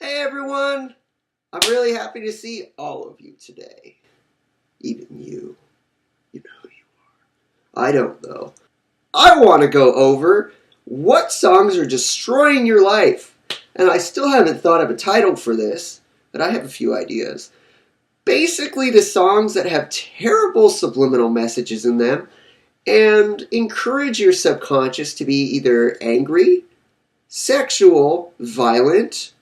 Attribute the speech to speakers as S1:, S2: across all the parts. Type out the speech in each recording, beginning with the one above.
S1: Hey everyone! I'm really happy to see all of you today. Even you. You know who you are. I don't though. I want to go over what songs are destroying your life. And I still haven't thought of a title for this, but I have a few ideas. Basically the songs that have terrible subliminal messages in them and encourage your subconscious to be either angry, sexual, violent,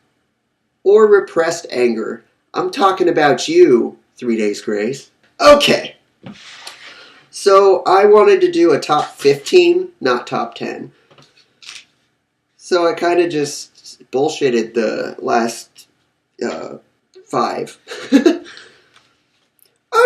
S1: or repressed anger. I'm talking about you, 3 Days Grace. Okay. So I wanted to do a top 15, not top 10. So I kind of just bullshitted the last 5.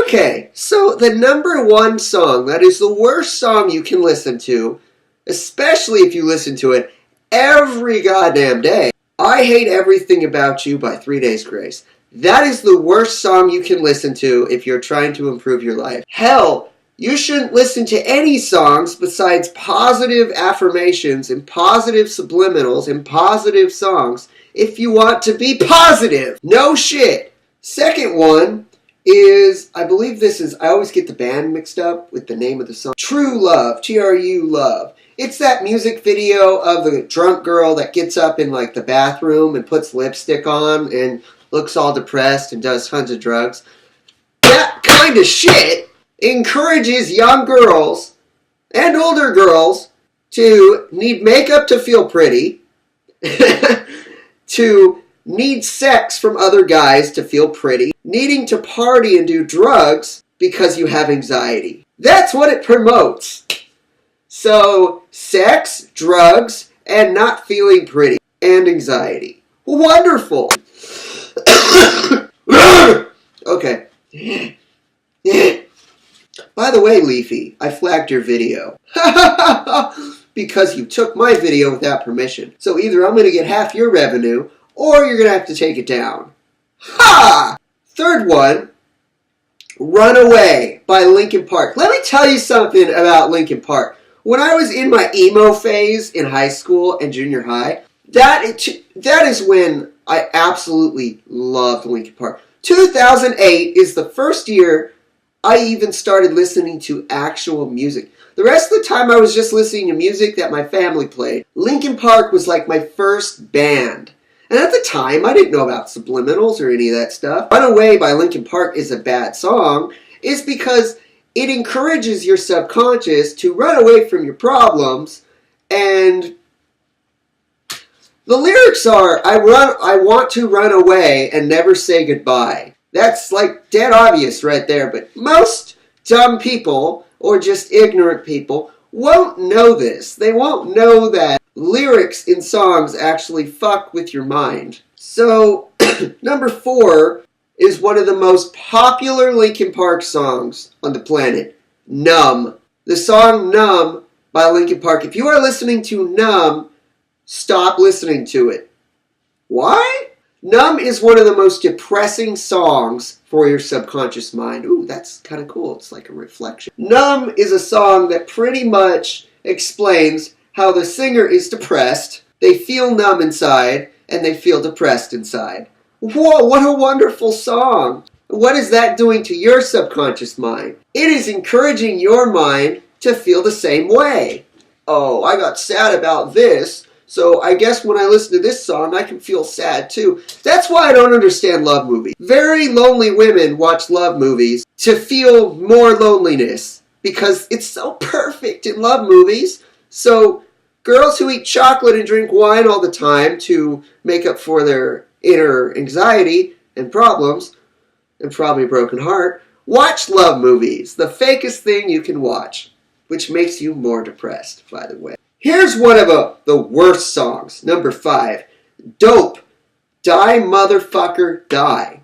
S1: Okay, so the number one song, that is the worst song you can listen to, especially if you listen to it every goddamn day. I Hate Everything About You by 3 Days Grace. That is the worst song you can listen to if you're trying to improve your life. Hell, you shouldn't listen to any songs besides positive affirmations and positive subliminals and positive songs if you want to be positive. No shit. Second one is, I believe this is, I always get the band mixed up with the name of the song. True Love, T-R-U Love. It's that music video of the drunk girl that gets up in like the bathroom and puts lipstick on and looks all depressed and does tons of drugs. That kind of shit encourages young girls and older girls to need makeup to feel pretty, to need sex from other guys to feel pretty, needing to party and do drugs because you have anxiety. That's what it promotes. So, sex, drugs, and not feeling pretty, and anxiety. Wonderful! Okay. By the way, Leafy, I flagged your video. Because you took my video without permission. So either I'm going to get half your revenue, or you're going to have to take it down. Ha! Third one, Runaway by Linkin Park. Let me tell you something about Linkin Park. When I was in my emo phase in high school and junior high, that is when I absolutely loved Linkin Park. 2008 is the first year I even started listening to actual music. The rest of the time I was just listening to music that my family played. Linkin Park was like my first band. And at the time, I didn't know about subliminals or any of that stuff. Runaway by Linkin Park is a bad song, is because it encourages your subconscious to run away from your problems, and the lyrics are, I want to run away and never say goodbye. That's like dead obvious right there, but most dumb people, or just ignorant people, won't know this. They won't know that lyrics in songs actually fuck with your mind. So, number 4 is one of the most popular Linkin Park songs on the planet, Numb. The song Numb by Linkin Park. If you are listening to Numb, stop listening to it. Why? Numb is one of the most depressing songs for your subconscious mind. Ooh, that's kind of cool. It's like a reflection. Numb is a song that pretty much explains how the singer is depressed, they feel numb inside, and they feel depressed inside. Whoa, what a wonderful song! What is that doing to your subconscious mind? It is encouraging your mind to feel the same way. Oh, I got sad about this, so I guess when I listen to this song, I can feel sad too. That's why I don't understand love movies. Very lonely women watch love movies to feel more loneliness, because it's so perfect in love movies. So, girls who eat chocolate and drink wine all the time to make up for their inner anxiety and problems, and probably a broken heart, watch love movies. The fakest thing you can watch, which makes you more depressed, by the way. Here's one of the worst songs, number 5. Dope. Die Motherfucker Die.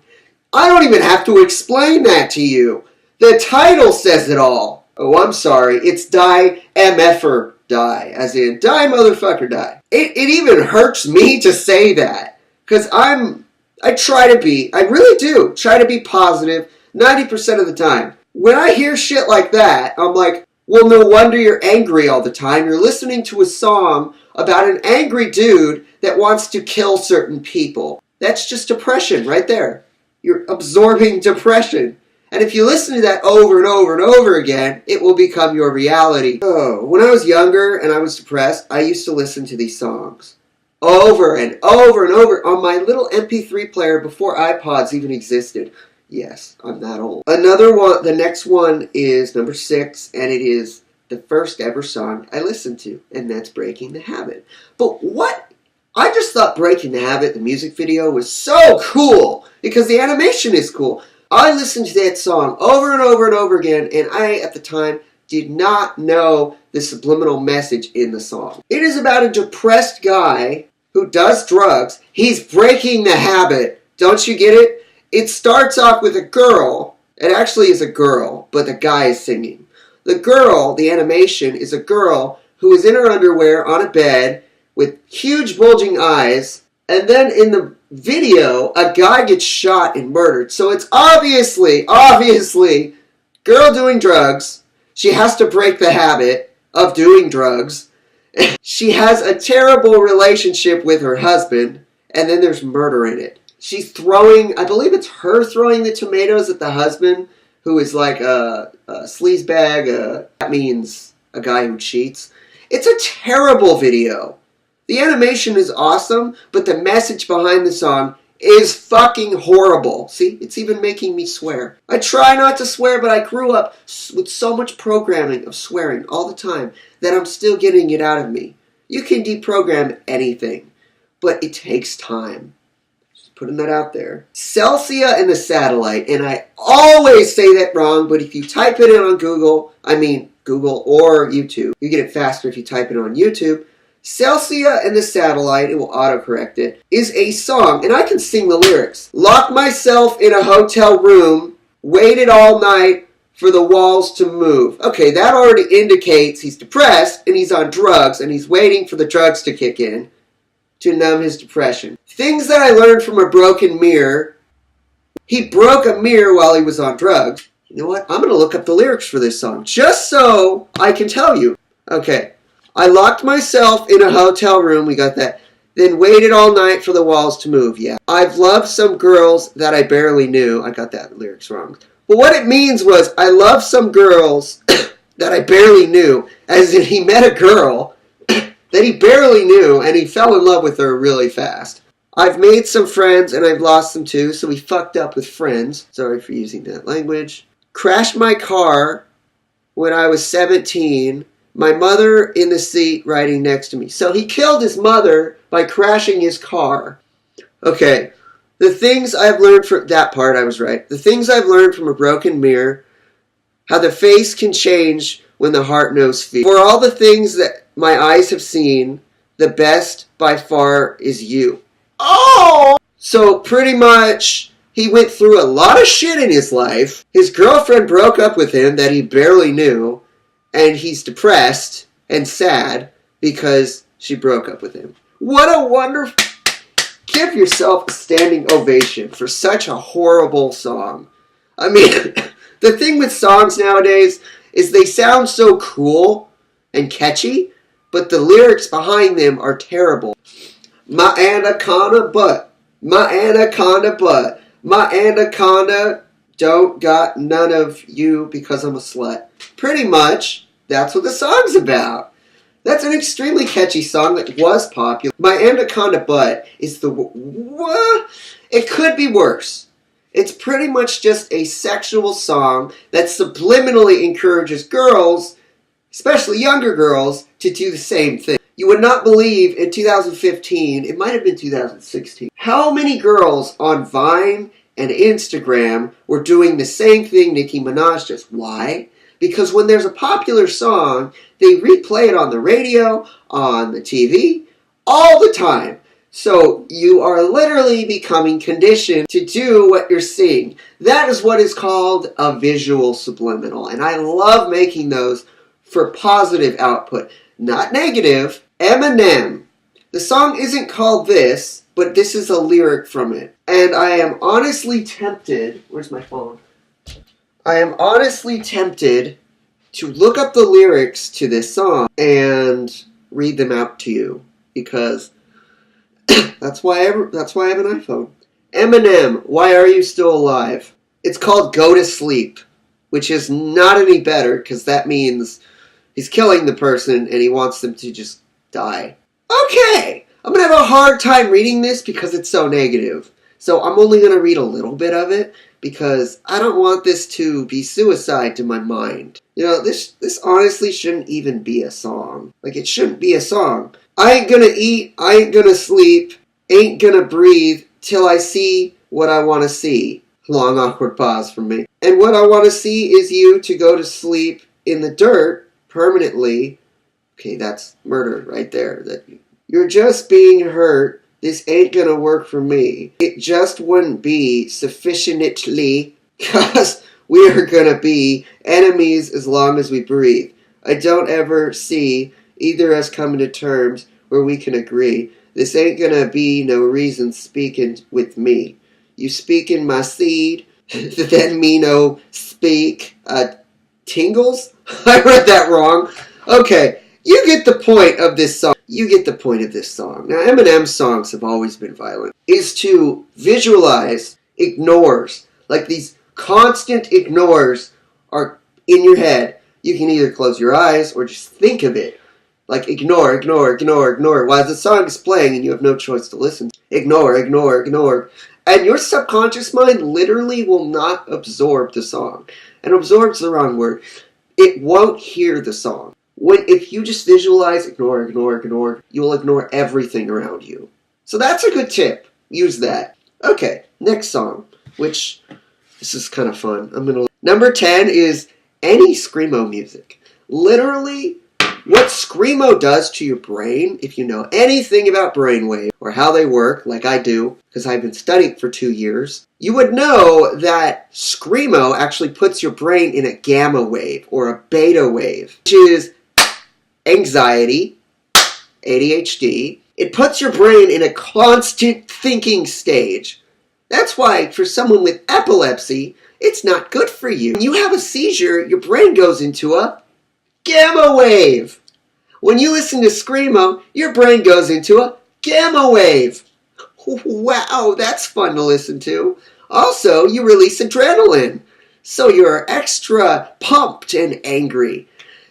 S1: I don't even have to explain that to you. The title says it all. Oh, I'm sorry. It's Die MFer Die, as in Die Motherfucker Die. It even hurts me to say that. Because I really do, try to be positive 90% of the time. When I hear shit like that, I'm like, well, no wonder you're angry all the time. You're listening to a song about an angry dude that wants to kill certain people. That's just depression right there. You're absorbing depression. And if you listen to that over and over and over again, it will become your reality. Oh, when I was younger and I was depressed, I used to listen to these songs over and over and over on my little MP3 player before iPods even existed. Yes, I'm that old. Another one, the next one is number 6, and it is the first ever song I listened to, and that's Breaking the Habit. But what? I just thought Breaking the Habit, the music video, was so cool because the animation is cool. I listened to that song over and over and over again, and I, at the time, did not know the subliminal message in the song. It is about a depressed guy who does drugs. He's breaking the habit. Don't you get it? It starts off with a girl. It actually is a girl, but the guy is singing. The girl, the animation, is a girl who is in her underwear on a bed with huge bulging eyes, and then in the video, a guy gets shot and murdered. So it's obviously, girl doing drugs. She has to break the habit of doing drugs. She has a terrible relationship with her husband, and then there's murder in it. She's throwing, I believe it's her throwing the tomatoes at the husband, who is like a sleazebag. That means a guy who cheats. It's a terrible video. The animation is awesome, but the message behind the song is fucking horrible. See, it's even making me swear. I try not to swear, but I grew up with so much programming of swearing all the time that I'm still getting it out of me. You can deprogram anything, but it takes time. Just putting that out there. Celsia and the Satellite, and I always say that wrong, but if you type it in on Google or YouTube, you get it faster if you type it on YouTube. Celsia and the Satellite, it will autocorrect it, is a song, and I can sing the lyrics. Locked myself in a hotel room, waited all night for the walls to move. Okay, that already indicates he's depressed, and he's on drugs, and he's waiting for the drugs to kick in to numb his depression. Things that I learned from a broken mirror. He broke a mirror while he was on drugs. You know what? I'm going to look up the lyrics for this song, just so I can tell you. Okay. I locked myself in a hotel room, we got that, then waited all night for the walls to move, yeah. I've loved some girls that I barely knew. I got that lyrics wrong. But what it means was, I love some girls that I barely knew, as in he met a girl that he barely knew, and he fell in love with her really fast. I've made some friends, and I've lost some too, so we fucked up with friends. Sorry for using that language. Crashed my car when I was 17. My mother in the seat riding next to me. So he killed his mother by crashing his car. Okay, the things I've learned from that part, I was right. The things I've learned from a broken mirror, how the face can change when the heart knows fear. For all the things that my eyes have seen, the best by far is you. Oh! So pretty much, he went through a lot of shit in his life. His girlfriend broke up with him that he barely knew. And he's depressed and sad because she broke up with him. What a wonderful... Give yourself a standing ovation for such a horrible song. I mean, the thing with songs nowadays is they sound so cool and catchy, but the lyrics behind them are terrible. My anaconda butt. My anaconda butt. My anaconda don't got none of you because I'm a slut. Pretty much. That's what the song's about. That's an extremely catchy song that was popular. My Anaconda Butt is it could be worse. It's pretty much just a sexual song that subliminally encourages girls, especially younger girls, to do the same thing. You would not believe in 2015, it might have been 2016, how many girls on Vine and Instagram were doing the same thing Nicki Minaj does. Why? Because when there's a popular song, they replay it on the radio, on the TV, all the time. So you are literally becoming conditioned to do what you're seeing. That is what is called a visual subliminal. And I love making those for positive output, not negative. Eminem. The song isn't called this, but this is a lyric from it. And I am honestly tempted... Where's my phone? I am honestly tempted to look up the lyrics to this song and read them out to you, because That's why I have an iPhone. Eminem, Why Are You Still Alive? It's called Go to Sleep, which is not any better because that means he's killing the person and he wants them to just die. Okay, I'm going to have a hard time reading this because it's so negative. So I'm only going to read a little bit of it because I don't want this to be suicide to my mind. You know, this honestly shouldn't even be a song. Like, it shouldn't be a song. I ain't gonna eat, I ain't gonna sleep, ain't gonna breathe till I see what I want to see. Long awkward pause from me. And what I want to see is you to go to sleep in the dirt permanently. Okay, that's murder right there. That you're just being hurt. This ain't gonna work for me. It just wouldn't be sufficiently, because we are gonna be enemies as long as we breathe. I don't ever see either us coming to terms where we can agree. This ain't gonna be no reason speaking with me. You speaking my seed, then me no speak. Tingles? I read that wrong. Okay, you get the point of this song. You get the point of this song. Now, Eminem's songs have always been violent. Is to visualize ignores. Like these constant ignores are in your head. You can either close your eyes or just think of it. Like ignore, ignore, ignore, ignore. While the song is playing and you have no choice to listen. Ignore, ignore, ignore. And your subconscious mind literally will not absorb the song. And absorb's the wrong word. It won't hear the song. If you just visualize, ignore, ignore, ignore, you will ignore everything around you. So that's a good tip. Use that. Okay, next song, which this is kind of fun. Number 10 is any Screamo music. Literally, what Screamo does to your brain, if you know anything about brainwaves or how they work, like I do, because I've been studying for 2 years, you would know that Screamo actually puts your brain in a gamma wave or a beta wave, which is anxiety, ADHD. It puts your brain in a constant thinking stage. That's why for someone with epilepsy, it's not good for you. When you have a seizure, your brain goes into a gamma wave. When you listen to Screamo, your brain goes into a gamma wave. Wow, that's fun to listen to. Also, you release adrenaline, so you're extra pumped and angry.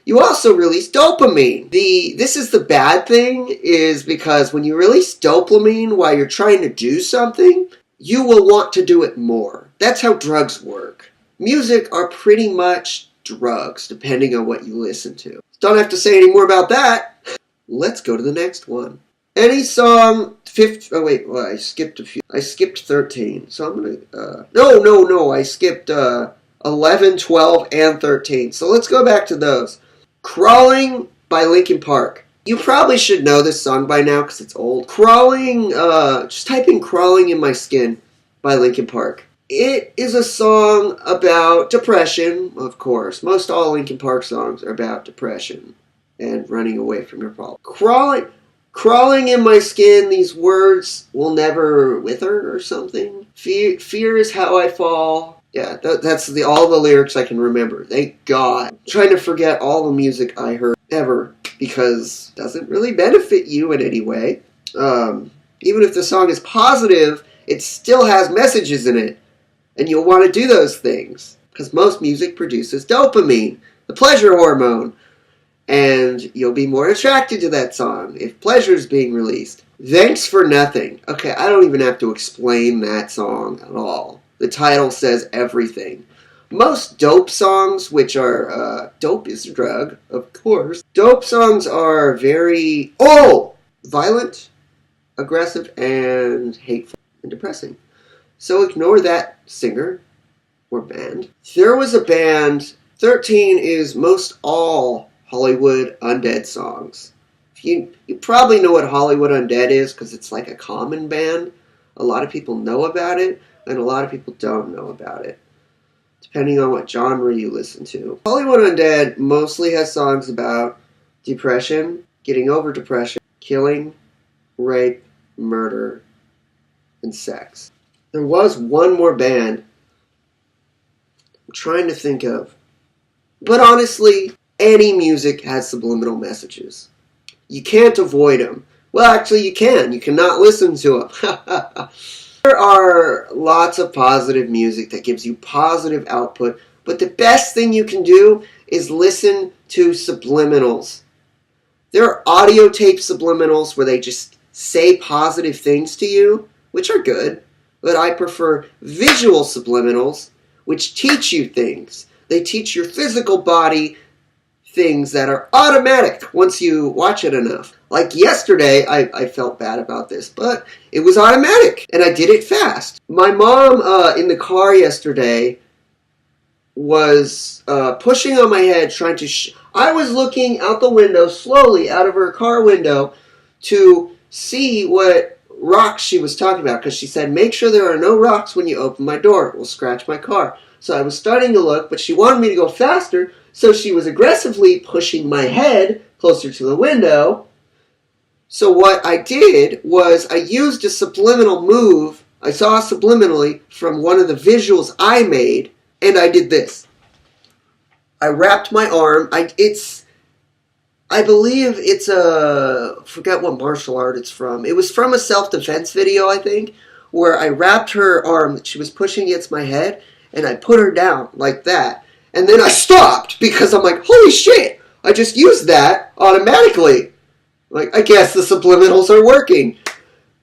S1: You also release dopamine. This is the bad thing, is because when you release dopamine while you're trying to do something, you will want to do it more. That's how drugs work. Music are pretty much drugs, depending on what you listen to. Don't have to say any more about that. Let's go to the next one. Any song, I skipped a few. I skipped 13, so I'm gonna, no, I skipped 11, 12, and 13. So let's go back to those. Crawling by Linkin Park. You probably should know this song by now because it's old. Just type in Crawling in My Skin by Linkin Park. It is a song about depression, of course. Most all Linkin Park songs are about depression and running away from your problem. Crawling in my skin, these words will never wither or something. Fear is how I fall. Yeah, that's all the lyrics I can remember. Thank God. I'm trying to forget all the music I heard ever because it doesn't really benefit you in any way. Even if the song is positive, it still has messages in it. And you'll want to do those things because most music produces dopamine, the pleasure hormone. And you'll be more attracted to that song if pleasure is being released. Thanks for Nothing. Okay, I don't even have to explain that song at all. The title says everything. Most dope songs, which are, dope is a drug, of course. Dope songs are very, violent, aggressive, and hateful, and depressing. So ignore that singer or band. There was a band, 13 is most all Hollywood Undead songs. You probably know what Hollywood Undead is because it's like a common band. A lot of people know about it, and a lot of people don't know about it, depending on what genre you listen to. Hollywood Undead mostly has songs about depression, getting over depression, killing, rape, murder, and sex. There was one more band I'm trying to think of. But honestly, any music has subliminal messages. You can't avoid them. Well, actually, you can. You cannot listen to them. There are lots of positive music that gives you positive output, but the best thing you can do is listen to subliminals. There are audio tape subliminals where they just say positive things to you, which are good, but I prefer visual subliminals, which teach you things. They teach your physical body things that are automatic once you watch it enough. Like yesterday, I felt bad about this, but it was automatic, and I did it fast. My mom, in the car yesterday, was pushing on my head, trying to... I was looking out the window, slowly, out of her car window, to see what rocks she was talking about, because she said, make sure there are no rocks when you open my door. It will scratch my car. So I was starting to look, but she wanted me to go faster, so she was aggressively pushing my head closer to the window. So what I did was I used a subliminal move. I saw subliminally from one of the visuals I made, and I did this. I wrapped my arm. I believe it's I forget what martial art it's from. It was from a self-defense video, I think, where I wrapped her arm that she was pushing against my head, and I put her down like that. And then I stopped because I'm like, holy shit, I just used that automatically. Like, I guess the subliminals are working.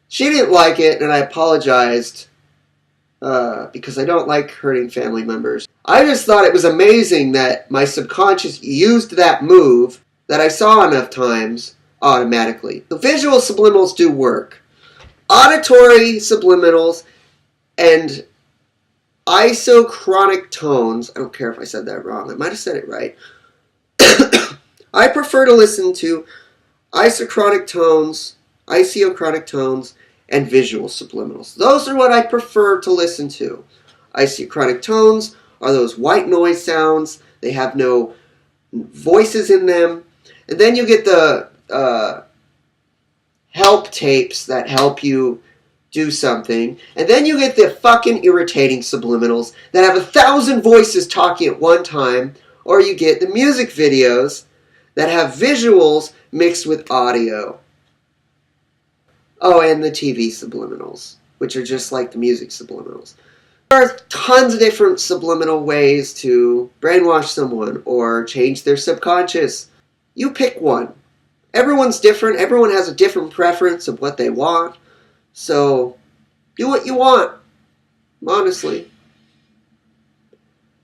S1: She didn't like it, and I apologized because I don't like hurting family members. I just thought it was amazing that my subconscious used that move that I saw enough times automatically. The visual subliminals do work. Auditory subliminals and isochronic tones, I don't care if I said that wrong, I might have said it right. I prefer to listen to isochronic tones, and visual subliminals. Those are what I prefer to listen to. Isochronic tones are those white noise sounds. They have no voices in them. And then you get the help tapes that help you do something. And then you get the fucking irritating subliminals that have 1,000 voices talking at one time. Or you get the music videos that have visuals mixed with audio. Oh, and the TV subliminals, which are just like the music subliminals. There are tons of different subliminal ways to brainwash someone or change their subconscious. You pick one. Everyone's different. Everyone has a different preference of what they want. So, do what you want. Honestly.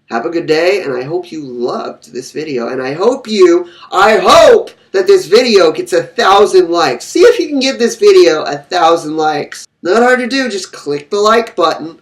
S1: Have a good day, and I hope you loved this video. And I hope that this video gets 1,000 likes. See if you can give this video 1,000 likes. Not hard to do, just click the like button.